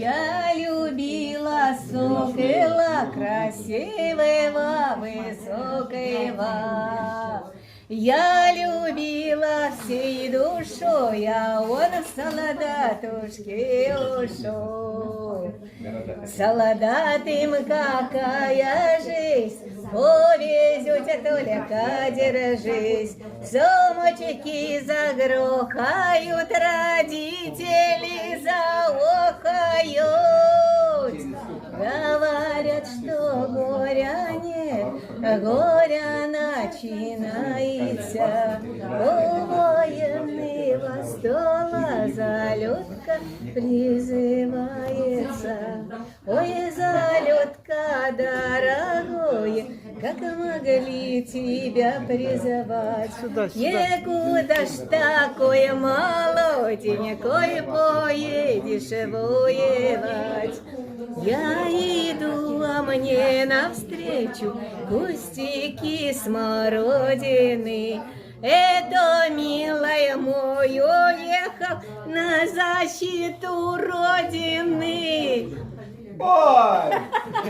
Я любила сокола красивого, высокого. Я любила всей душой, а он в солдатушке ушел. Солдатым какая жизнь, повезете только держись. Сумочки загрохают, родители заохают. Говорят, что горя нет, горя начинается. У военного стола залетка призывается. Ой, залетка, дорогой, как могли тебя призывать? Некуда ж такой молоденькой поедешь воевать. Я иду, а мне навстречу кустики смородины. Это, милая мой, уехал на защиту Родины. Ой!